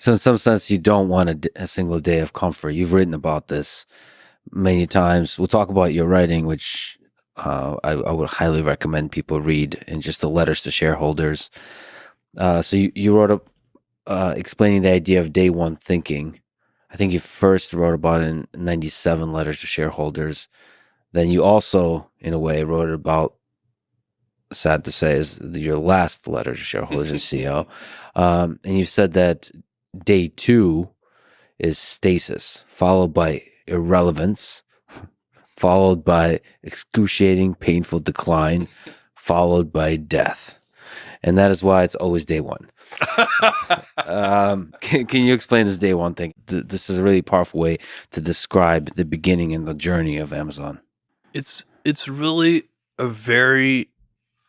So in some sense, you don't want a single day of comfort. You've written about this many times. We'll talk about your writing, which I would highly recommend people read, and just the letters to shareholders. So you wrote up explaining the idea of day one thinking. I think you first wrote about it in 97 letters to shareholders. Then you also, in a way, wrote about, sad to say, is your last letter to shareholders as CEO. And you said that day two is stasis, followed by irrelevance, followed by excruciating, painful decline, followed by death. And that is why it's always day one. Can you explain this day one thing? This is a really powerful way to describe the beginning and the journey of Amazon. It's really a very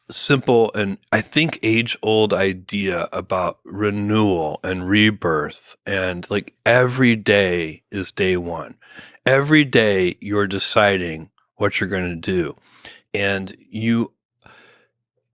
simple and I think age-old idea about renewal and rebirth, and like every day is day one. Every day you're deciding what you're going to do, and you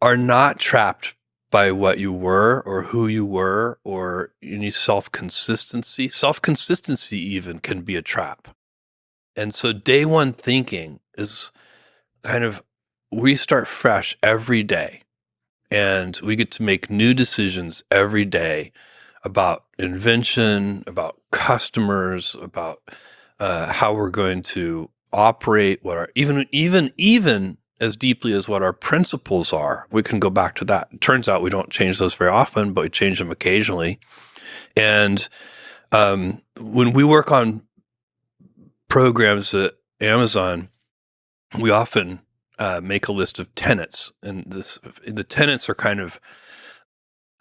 are not trapped by what you were or who you were or any self-consistency. Self-consistency even can be a trap. And so day one thinking is kind of, we start fresh every day, and we get to make new decisions every day about invention, about customers, about how we're going to operate, what our even as deeply as what our principles are. We can go back to that. It turns out we don't change those very often, but we change them occasionally. And when we work on programs at Amazon, we often make a list of tenets, and the tenets are kind of,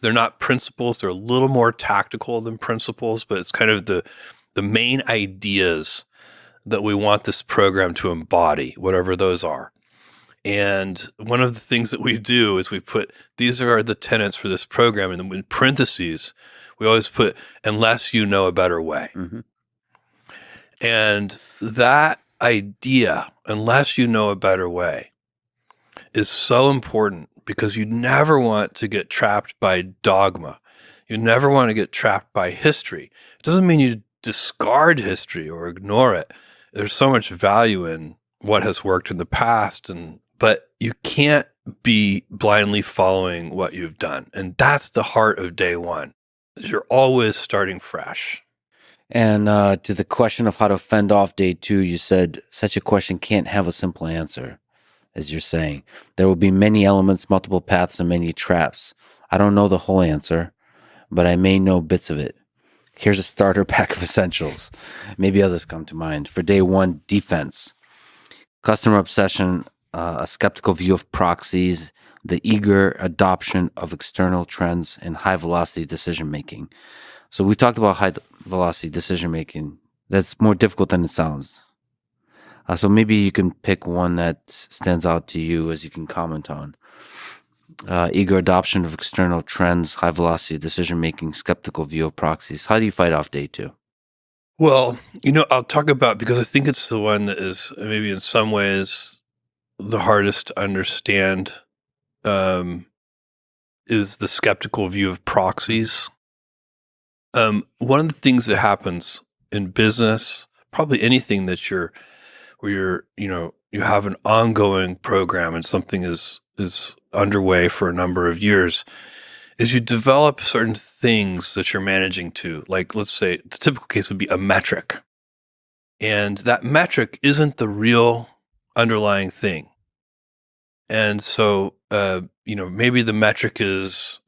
they're not principles. They're a little more tactical than principles, but it's kind of the main ideas that we want this program to embody, whatever those are. And one of the things that we do is we put, these are the tenets for this program, and then in parentheses, we always put, unless you know a better way. Mm-hmm. And that idea, unless you know a better way, is so important, because you never want to get trapped by dogma. You never want to get trapped by history. It doesn't mean you discard history or ignore it. There's so much value in what has worked in the past, but you can't be blindly following what you've done. And that's the heart of day one. You're always starting fresh. And to the question of how to fend off day two, you said such a question can't have a simple answer, as you're saying. There will be many elements, multiple paths, and many traps. I don't know the whole answer, but I may know bits of it. Here's a starter pack of essentials. Maybe others come to mind. For day one, defense. Customer obsession, a skeptical view of proxies, the eager adoption of external trends, and high-velocity decision-making. So we talked about high-velocity decision-making. That's more difficult than it sounds. So maybe you can pick one that stands out to you as you can comment on. Eager adoption of external trends, high-velocity decision-making, skeptical view of proxies. How do you fight off day two? Well, I'll talk about, because I think it's the one that is maybe in some ways the hardest to understand, is the skeptical view of proxies. One of the things that happens in business, probably anything that where you have an ongoing program and something is underway for a number of years, is you develop certain things that you're managing to. Like, let's say the typical case would be a metric. And that metric isn't the real underlying thing. And so, maybe the metric is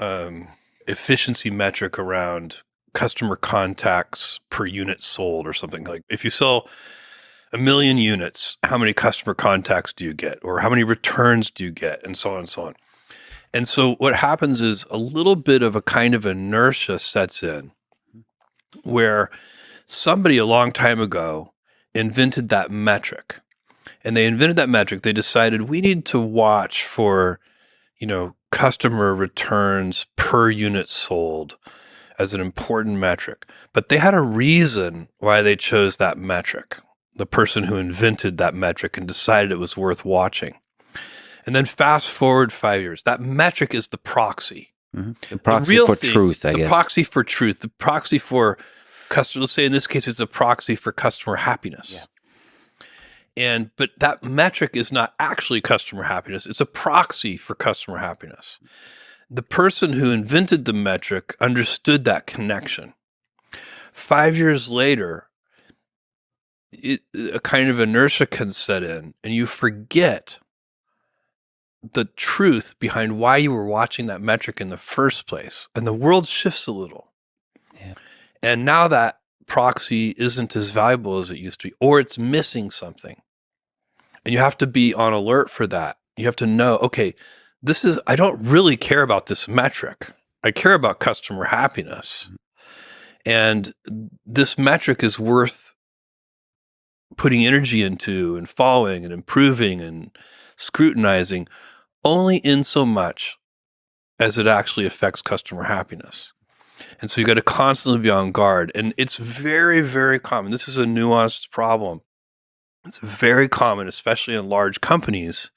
efficiency metric around customer contacts per unit sold or something. Like, if you sell 1 million units, how many customer contacts do you get? Or how many returns do you get? And so on and so on. And so what happens is a little bit of a kind of inertia sets in, where somebody a long time ago invented that metric. And they invented that metric. They decided we need to watch for, customer returns per unit sold as an important metric. But they had a reason why they chose that metric, the person who invented that metric and decided it was worth watching. And then fast forward 5 years, that metric is the proxy The The proxy real for thing, truth, I the guess. proxy for truth, the proxy for customer, let's say in this case, it's a proxy for customer happiness. But that metric is not actually customer happiness. It's a proxy for customer happiness. The person who invented the metric understood that connection. 5 years later, a kind of inertia can set in, and you forget the truth behind why you were watching that metric in the first place. And the world shifts a little. Yeah. And now that proxy isn't as valuable as it used to be, or it's missing something. And you have to be on alert for that. You have to know, okay, I don't really care about this metric. I care about customer happiness. And this metric is worth putting energy into and following and improving and scrutinizing only in so much as it actually affects customer happiness. And so you got to constantly be on guard. And it's very, very common. This is a nuanced problem. It's very common, especially in large companies,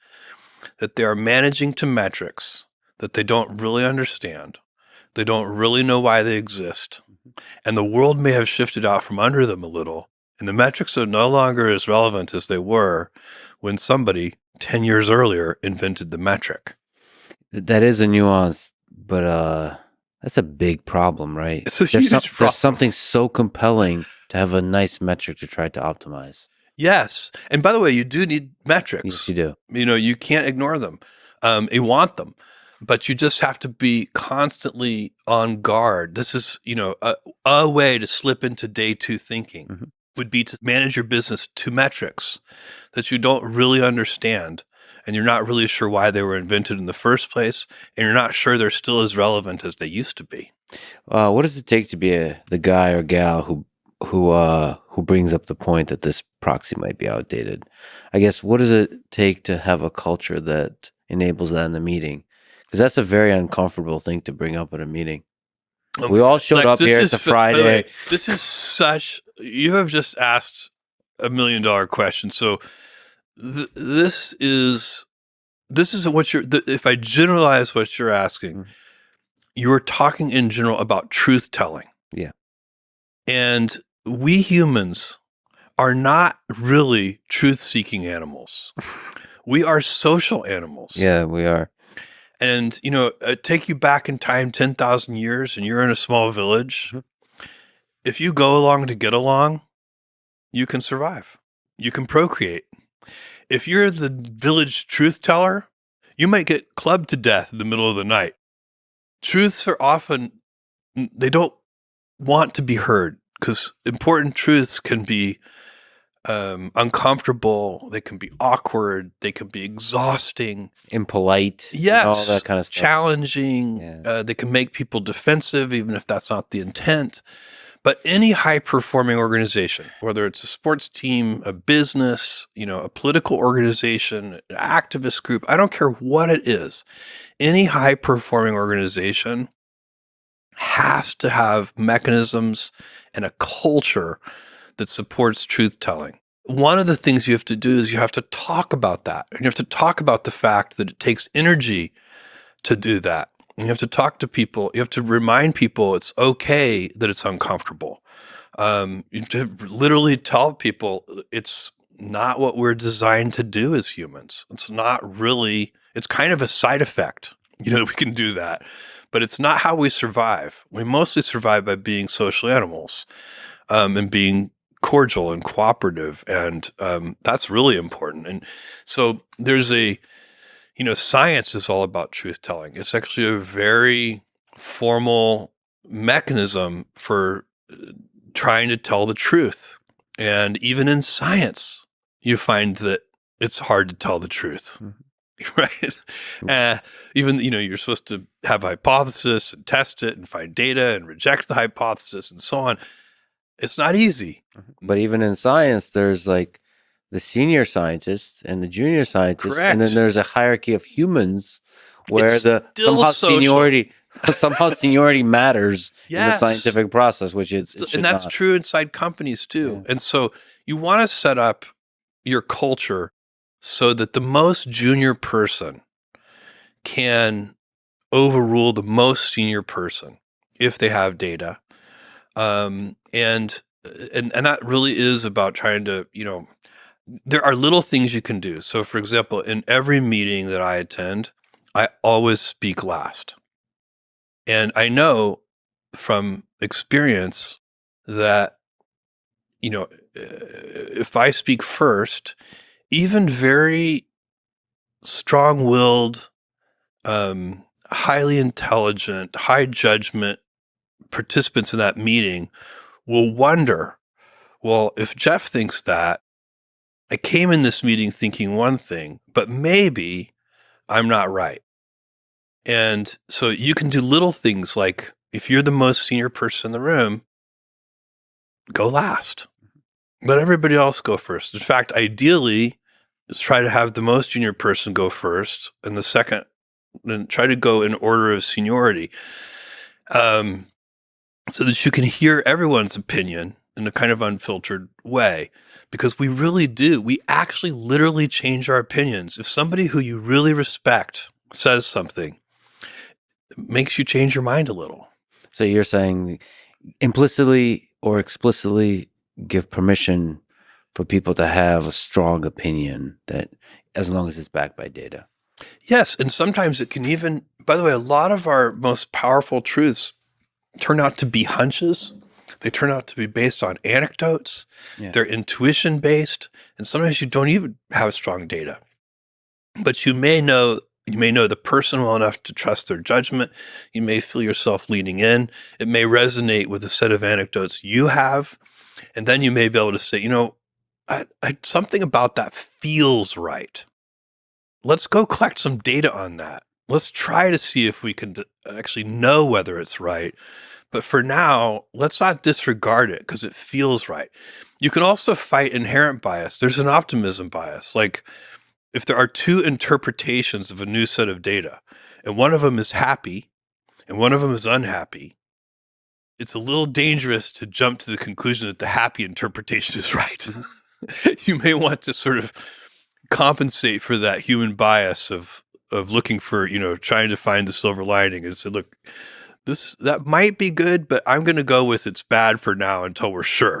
that they are managing to metrics that they don't really understand. They don't really know why they exist. And the world may have shifted out from under them a little. And the metrics are no longer as relevant as they were when somebody 10 years earlier invented the metric. That is a nuance, but that's a big problem, right? It's a huge problem. There's something so compelling to have a nice metric to try to optimize. Yes. And by the way, you do need metrics. Yes, you do. You can't ignore them. You want them, but you just have to be constantly on guard. This is, a way to slip into day two thinking would be to manage your business to metrics that you don't really understand. And you're not really sure why they were invented in the first place. And you're not sure they're still as relevant as they used to be. What does it take to be the guy or gal who brings up the point that this proxy might be outdated? I guess, what does it take to have a culture that enables that in the meeting? Because that's a very uncomfortable thing to bring up at a meeting. We all showed up here. It's a Friday. This is you have just asked $1 million question. So this is what if I generalize what you're asking, you're talking in general about truth telling. Yeah. And we humans are not really truth seeking animals. We are social animals. Yeah, we are. And, take you back in time 10,000 years and you're in a small village. If you go along to get along, you can survive. You can procreate. If you're the village truth teller, you might get clubbed to death in the middle of the night. Truths are often, they don't want to be heard because important truths can be uncomfortable. They can be awkward. They can be exhausting, impolite. Yes, all that kind of stuff. Challenging. Yeah. They can make people defensive, even if that's not the intent. But any high-performing organization, whether it's a sports team, a business, a political organization, an activist group, I don't care what it is, any high-performing organization has to have mechanisms and a culture that supports truth-telling. One of the things you have to do is you have to talk about that. And you have to talk about the fact that it takes energy to do that. You have to talk to people. You have to remind people it's okay that it's uncomfortable. You have to literally tell people it's not what we're designed to do as humans. It's not really, it's kind of a side effect. We can do that, but it's not how we survive. We mostly survive by being social animals and being cordial and cooperative. And that's really important. And so there's science is all about truth telling. It's actually a very formal mechanism for trying to tell the truth. And even in science, you find that it's hard to tell the truth, right? Even, you're supposed to have a hypothesis and test it and find data and reject the hypothesis and so on. It's not easy. But even in science, there's like the senior scientists and the junior scientists, Correct. And then there's a hierarchy of humans where It's somehow social. seniority matters in the Yes. scientific process, which it should and that's not. true inside companies too. Yeah. And so you want to set up your culture so that the most junior person can overrule the most senior person if they have data. And that really is about trying to, there are little things you can do. So, for example, in every meeting that I attend, I always speak last. And I know from experience that, if I speak first, even very strong-willed, highly intelligent, high judgment participants in that meeting will wonder, well, if Jeff thinks that, I came in this meeting thinking one thing, but maybe I'm not right. And so you can do little things like if you're the most senior person in the room, go last. Let everybody else go first. In fact, ideally, let's try to have the most junior person go first and the second, and try to go in order of seniority. So that you can hear everyone's opinion in a kind of unfiltered way, because we really do. We actually literally change our opinions. If somebody who you really respect says something, it makes you change your mind a little. So you're saying implicitly or explicitly give permission for people to have a strong opinion, that as long as it's backed by data. Yes, and sometimes it can even, by the way, a lot of our most powerful truths turn out to be hunches. They turn out to be based on anecdotes. Yeah. They're intuition based, and sometimes you don't even have strong data. But you may know the person well enough to trust their judgment. You may feel yourself leaning in. It may resonate with a set of anecdotes you have, and then you may be able to say, something about that feels right. Let's go collect some data on that. Let's try to see if we can actually know whether it's right. But for now, let's not disregard it because it feels right. You can also fight inherent bias. There's an optimism bias. Like if there are two interpretations of a new set of data and one of them is happy and one of them is unhappy, it's a little dangerous to jump to the conclusion that the happy interpretation is right. You may want to sort of compensate for that human bias of looking for, trying to find the silver lining and say, look, that might be good, but I'm going to go with it's bad for now until we're sure.